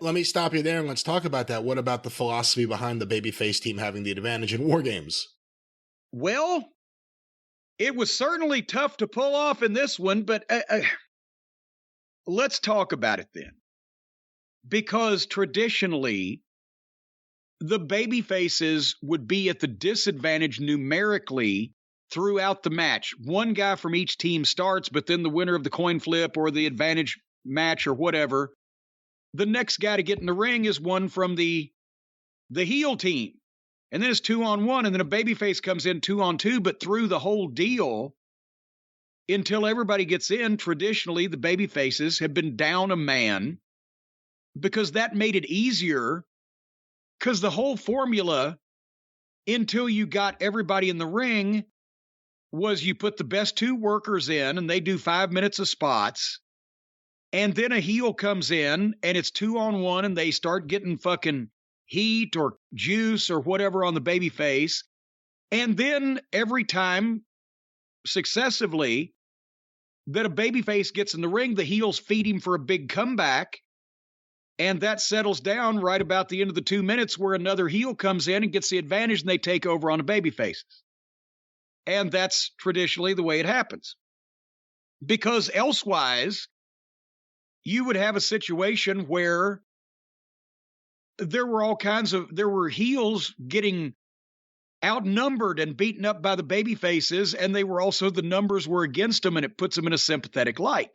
Let me stop you there and let's talk about that. What about the philosophy behind the babyface team having the advantage in WarGames? Well, it was certainly tough to pull off in this one, but let's talk about it then. Because traditionally, the baby faces would be at the disadvantage numerically throughout the match. One guy from each team starts, but then the winner of the coin flip or the advantage match or whatever, the next guy to get in the ring is one from the heel team. And then it's 2-on-1, and then a babyface comes in 2-on-2, but through the whole deal, until everybody gets in, traditionally the babyfaces have been down a man because that made it easier, because the whole formula, until you got everybody in the ring, was you put the best two workers in, and they do 5 minutes of spots, and then a heel comes in, and it's 2-on-1, and they start getting fucking heat or juice or whatever on the baby face. And then every time successively that a baby face gets in the ring, the heels feed him for a big comeback. And that settles down right about the end of the 2 minutes where another heel comes in and gets the advantage and they take over on the baby faces. And that's traditionally the way it happens. Because elsewise, you would have a situation where there were heels getting outnumbered and beaten up by the baby faces, and they were also, the numbers were against them, and it puts them in a sympathetic light.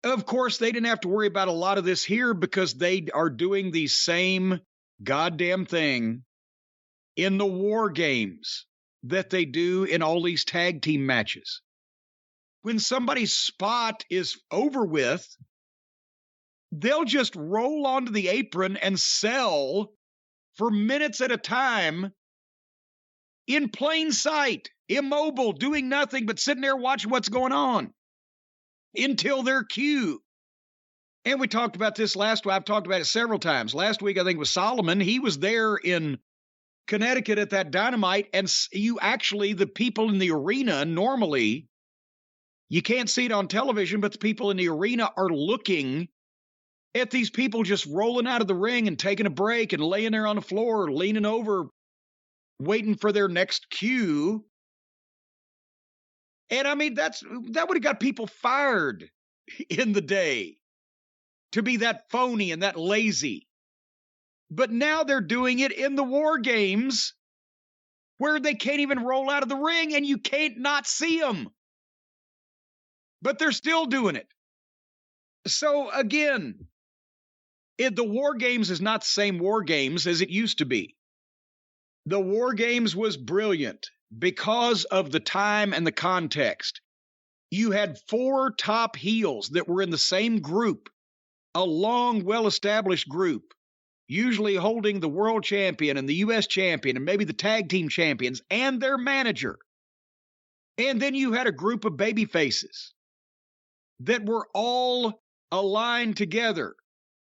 Of course, they didn't have to worry about a lot of this here because they are doing the same goddamn thing in the WarGames that they do in all these tag team matches. When somebody's spot is over with, they'll just roll onto the apron and sell for minutes at a time in plain sight, immobile, doing nothing but sitting there watching what's going on until their cue. And we talked about this last week. I've talked about it several times. Last week, I think, was Solomon. He was there in Connecticut at that Dynamite, and the people in the arena, normally, you can't see it on television, but the people in the arena are looking at these people just rolling out of the ring and taking a break and laying there on the floor, leaning over, waiting for their next cue. And I mean, that would have got people fired in the day to be that phony and that lazy. But now they're doing it in the WarGames where they can't even roll out of the ring and you can't not see them. But they're still doing it. So again, the WarGames is not the same WarGames as it used to be. The WarGames was brilliant because of the time and the context. You had 4 top heels that were in the same group, a long, well-established group, usually holding the world champion and the U.S. champion and maybe the tag team champions and their manager. And then you had a group of baby faces that were all aligned together,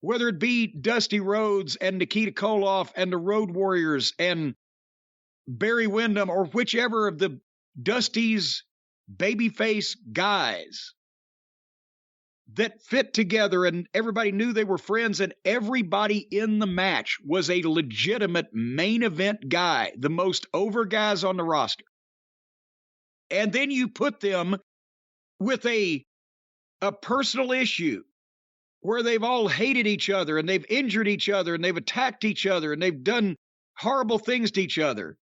whether it be Dusty Rhodes and Nikita Koloff and the Road Warriors and Barry Windham or whichever of the Dusty's babyface guys that fit together, and everybody knew they were friends, and everybody in the match was a legitimate main event guy, the most over guys on the roster. And then you put them with a personal issue where they've all hated each other and they've injured each other and they've attacked each other and they've done horrible things to each other.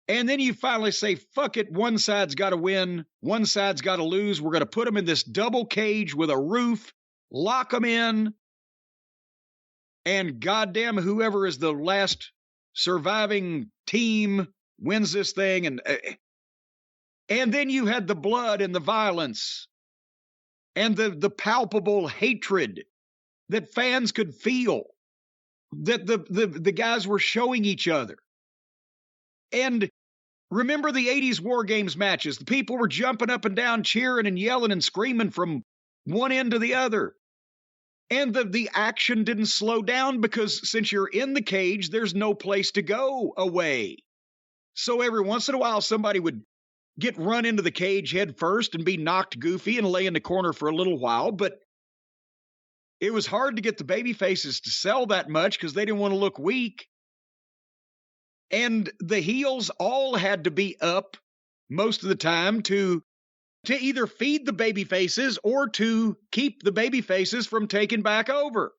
And then you finally say, fuck it, one side's got to win, one side's got to lose. We're going to put them in this double cage with a roof, lock them in, and goddamn, whoever is the last surviving team wins this thing. And then you had the blood and the violence and the palpable hatred that fans could feel that the guys were showing each other. And remember the 80s WarGames matches. The people were jumping up and down, cheering and yelling and screaming from one end to the other. And the action didn't slow down because since you're in the cage, there's no place to go away. So every once in a while, somebody would get run into the cage head first and be knocked goofy and lay in the corner for a little while. But It was hard to get the baby faces to sell that much because they didn't want to look weak. And the heels all had to be up most of the time to either feed the baby faces or to keep the baby faces from taking back over.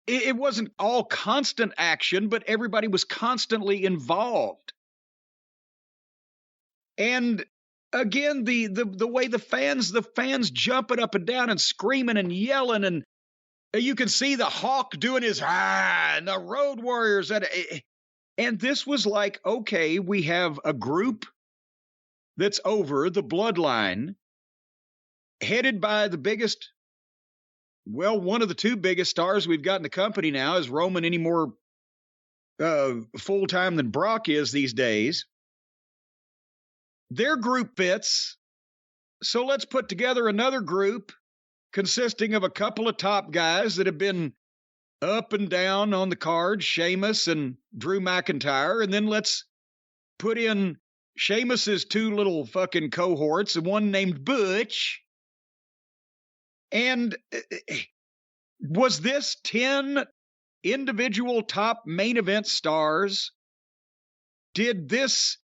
It wasn't all constant action, but everybody was constantly involved. And again, the way the fans jumping up and down and screaming and yelling, and you can see the Hawk doing his and the Road Warriors, and this was like, okay, we have a group that's over the bloodline, headed by the biggest, well, one of the two biggest stars we've got in the company now. Is Roman any more full-time than Brock is these days? Their group fits, so let's put together another group consisting of a couple of top guys that have been up and down on the card, Sheamus and Drew McIntyre, and then let's put in Sheamus's two little fucking cohorts, and one named Butch. And was this 10 individual top main event stars? Did this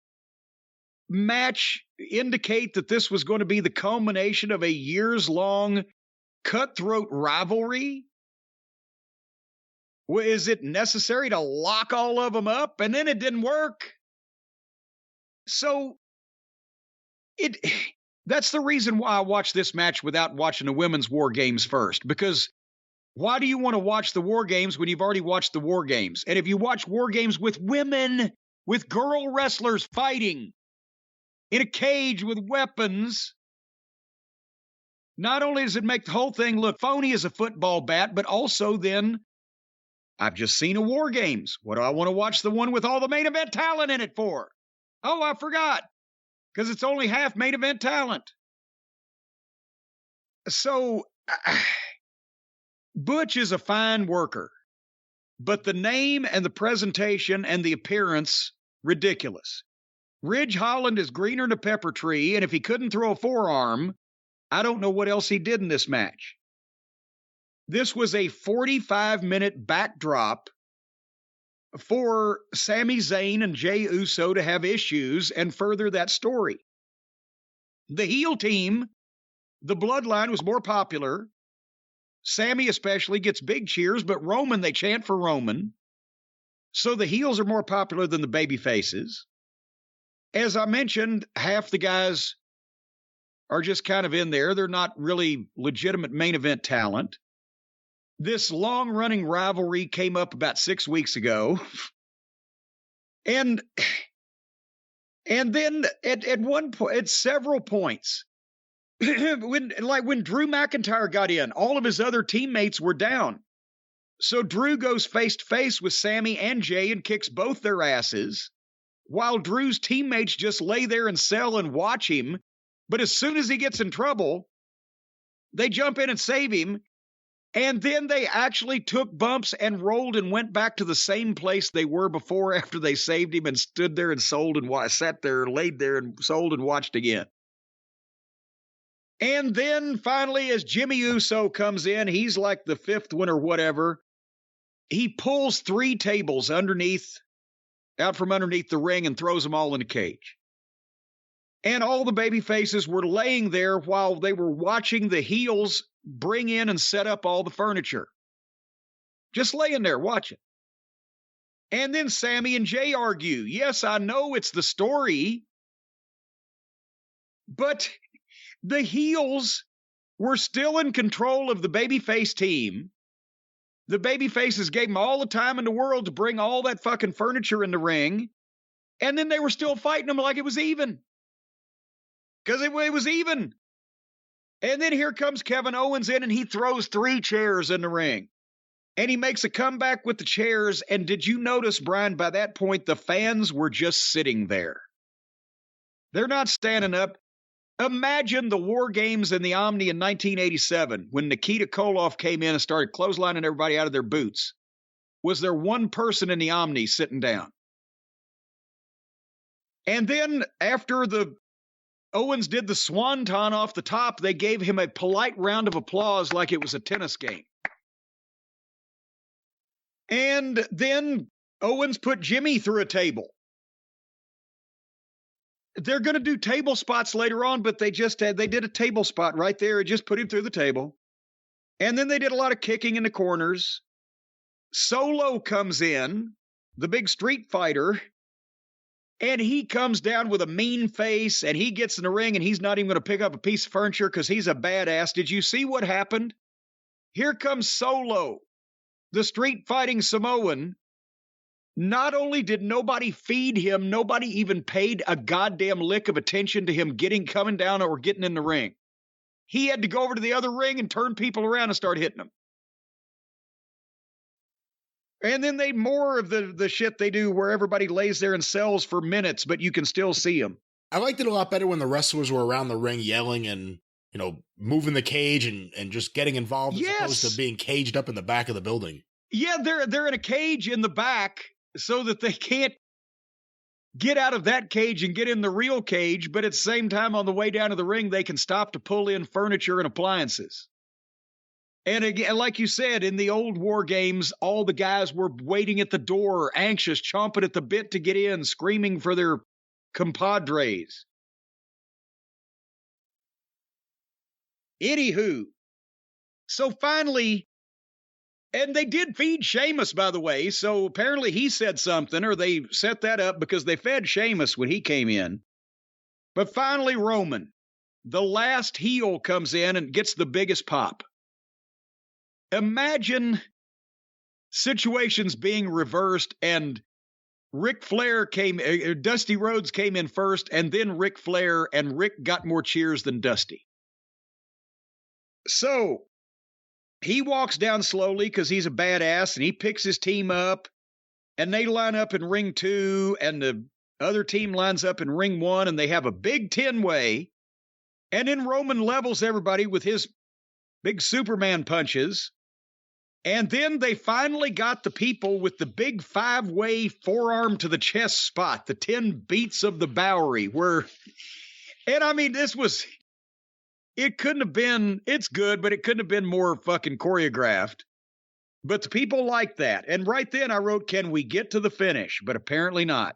match indicate that this was going to be the culmination of a years-long cutthroat rivalry? Is it necessary to lock all of them up? And then it didn't work. So that's the reason why I watched this match without watching the women's WarGames first. Because why do you want to watch the WarGames when you've already watched the WarGames? And if you watch WarGames with women, with girl wrestlers fighting in a cage with weapons, not only does it make the whole thing look phony as a football bat, but also then, I've just seen a WarGames. What do I want to watch the one with all the main event talent in it for? Oh, I forgot. Because it's only half main event talent. So, Butch is a fine worker, but the name and the presentation and the appearance, ridiculous. Ridge Holland is greener than a pepper tree, and if he couldn't throw a forearm, I don't know what else he did in this match. This was a 45-minute backdrop for Sami Zayn and Jey Uso to have issues and further that story. The heel team, the Bloodline, was more popular. Sami especially gets big cheers, but Roman, they chant for Roman. So the heels are more popular than the baby faces. As I mentioned, half the guys are just kind of in there. They're not really legitimate main event talent. This long-running rivalry came up about 6 weeks ago. And then at one point, at several points, when Drew McIntyre got in, all of his other teammates were down. So Drew goes face-to-face with Sami and Jey and kicks both their asses, while Drew's teammates just lay there and sell and watch him. But as soon as he gets in trouble, they jump in and save him. And then they actually took bumps and rolled and went back to the same place they were before after they saved him, and stood there and sat there, laid there and sold and watched again. And then finally, as Jimmy Uso comes in, he's like the fifth one or whatever. He pulls 3 tables out from underneath the ring and throws them all in a cage. And all the baby faces were laying there while they were watching the heels bring in and set up all the furniture. Just laying there watching. And then Sami and Jey argue. Yes, I know it's the story, but the heels were still in control of the babyface team. The babyfaces gave them all the time in the world to bring all that fucking furniture in the ring, and then they were still fighting them like it was even. Because it was even. And then here comes Kevin Owens in, and he throws 3 chairs in the ring. And he makes a comeback with the chairs. And did you notice, Brian, by that point, the fans were just sitting there. They're not standing up. Imagine the WarGames in the Omni in 1987 when Nikita Koloff came in and started clotheslining everybody out of their boots. Was there one person in the Omni sitting down? And then after Owens did the swanton off the top, they gave him a polite round of applause like it was a tennis game. And then Owens put Jimmy through a table. They're going to do table spots later on, but they did a table spot right there and just put him through the table. And then they did a lot of kicking in the corners. Solo comes in, the big street fighter, and he comes down with a mean face, and he gets in the ring, and he's not even going to pick up a piece of furniture because he's a badass. Did you see what happened? Here comes Solo, the street fighting Samoan. Not only did nobody feed him, nobody even paid a goddamn lick of attention to him coming down or getting in the ring. He had to go over to the other ring and turn people around and start hitting them. And then more of the shit they do where everybody lays there and sells for minutes, but you can still see them. I liked it a lot better when the wrestlers were around the ring yelling and, moving the cage and just getting involved as opposed to being caged up in the back of the building. Yeah, they're in a cage in the back so that they can't get out of that cage and get in the real cage, but at the same time on the way down to the ring, they can stop to pull in furniture and appliances. And again, like you said, in the old WarGames, all the guys were waiting at the door, anxious, chomping at the bit to get in, screaming for their compadres. Anywho, so finally, and they did feed Sheamus, by the way, so apparently he said something, or they set that up because they fed Sheamus when he came in. But finally, Roman, the last heel, comes in and gets the biggest pop. Imagine situations being reversed and Dusty Rhodes came in first, and then Ric Flair, and Rick got more cheers than Dusty. So he walks down slowly because he's a badass, and he picks his team up, and they line up in ring 2, and the other team lines up in ring 1, and they have a big 10-way, and then Roman levels everybody with his big Superman punches. And then they finally got the people with the big 5-way forearm to the chest spot, the 10 beats of the Bowery, and I mean, it couldn't have been, it's good, but it couldn't have been more fucking choreographed. But the people like that. And right then I wrote, can we get to the finish? But apparently not.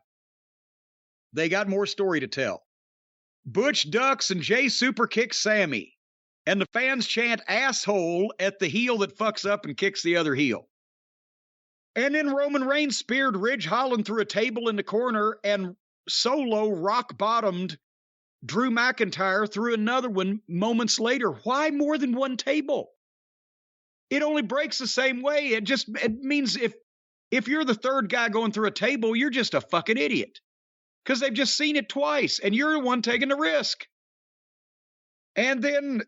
They got more story to tell. Butch ducks and Jay super kicks Sammy. And the fans chant asshole at the heel that fucks up and kicks the other heel. And then Roman Reigns speared Ridge Holland through a table in the corner, and Solo rock-bottomed Drew McIntyre through another one moments later. Why more than one table? It only breaks the same way. It means if you're the third guy going through a table, you're just a fucking idiot. Because they've just seen it twice, and you're the one taking the risk. And then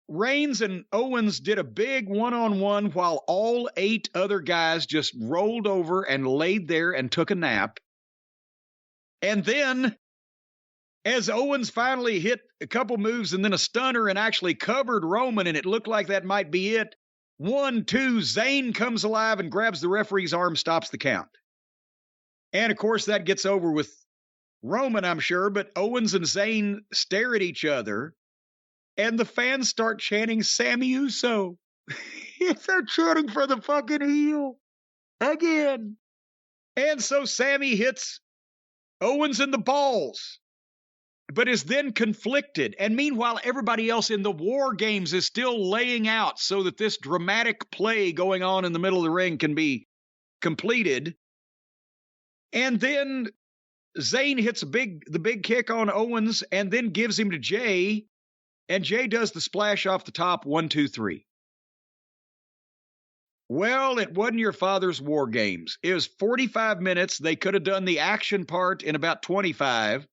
Reigns and Owens did a big one-on-one while all 8 other guys just rolled over and laid there and took a nap. And then, as Owens finally hit a couple moves and then a stunner and actually covered Roman, and it looked like that might be it, 1, 2, Zayn comes alive and grabs the referee's arm, stops the count. And, of course, that gets over with Roman, I'm sure, but Owens and Zayn stare at each other. And the fans start chanting Sammy Uso. They're chanting for the fucking heel. Again. And so Sammy hits Owens in the balls, but is then conflicted. And meanwhile, everybody else in the WarGames is still laying out so that this dramatic play going on in the middle of the ring can be completed. And then Zayn hits the big kick on Owens and then gives him to Jay. And Jay does the splash off the top, 1, 2, 3. Well, it wasn't your father's WarGames. It was 45 minutes. They could have done the action part in about 25.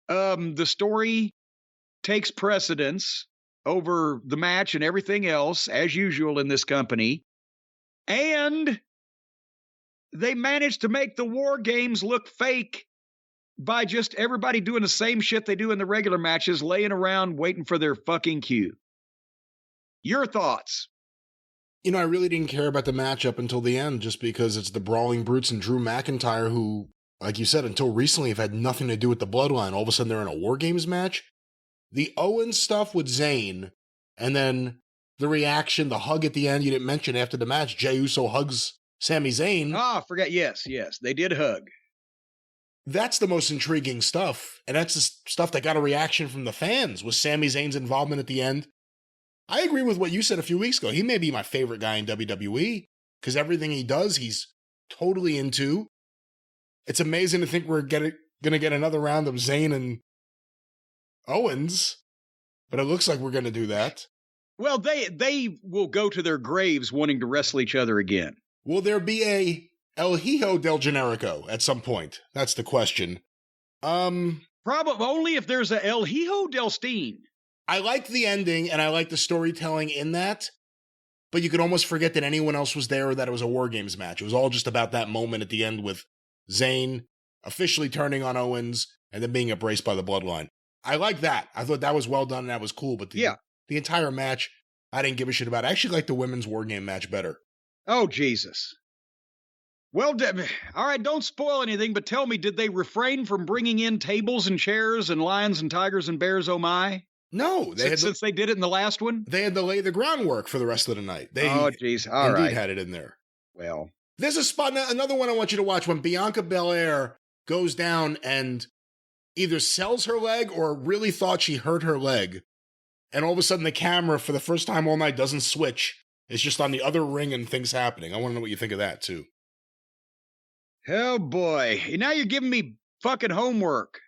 The story takes precedence over the match and everything else, as usual in this company. And they managed to make the WarGames look fake by just everybody doing the same shit they do in the regular matches, laying around waiting for their fucking cue. Your thoughts? I really didn't care about the match up until the end, just because it's the Brawling Brutes and Drew McIntyre who, like you said, until recently have had nothing to do with the bloodline. All of a sudden they're in a WarGames match. The Owens stuff with Zayn, and then the reaction, the hug at the end you didn't mention after the match, Jey Uso hugs Sami Zayn. Forget. Yes. They did hug. That's the most intriguing stuff. And that's the stuff that got a reaction from the fans, was Sami Zayn's involvement at the end. I agree with what you said a few weeks ago. He may be my favorite guy in WWE because everything he does, he's totally into. It's amazing to think we're going to get another round of Zayn and Owens, but it looks like we're going to do that. Well, they will go to their graves wanting to wrestle each other again. Will there be a El Hijo del Generico at some point? That's the question. Probably only if there's a El Hijo del Steen. I like the ending, and I like the storytelling in that, but you could almost forget that anyone else was there or that it was a WarGames match. It was all just about that moment at the end with Zayn officially turning on Owens and then being embraced by the Bloodline. I like that. I thought that was well done and that was cool, but the entire match, I didn't give a shit about. I actually like the women's WarGame match better. Oh, Jesus. Well, all right, don't spoil anything, but tell me, did they refrain from bringing in tables and chairs and lions and tigers and bears, oh my? No, since they did it in the last one? They had to lay the groundwork for the rest of the night. They had it in there. Well. There's a spot, another one I want you to watch, when Bianca Belair goes down and either sells her leg or really thought she hurt her leg. And all of a sudden the camera, for the first time all night, doesn't switch. It's just on the other ring and things happening. I want to know what you think of that, too. Oh, boy. Now you're giving me fucking homework.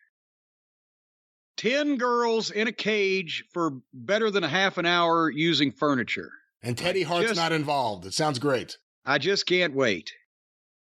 10 girls in a cage for better than a half an hour using furniture. And Teddy Hart's not involved. It sounds great. I just can't wait.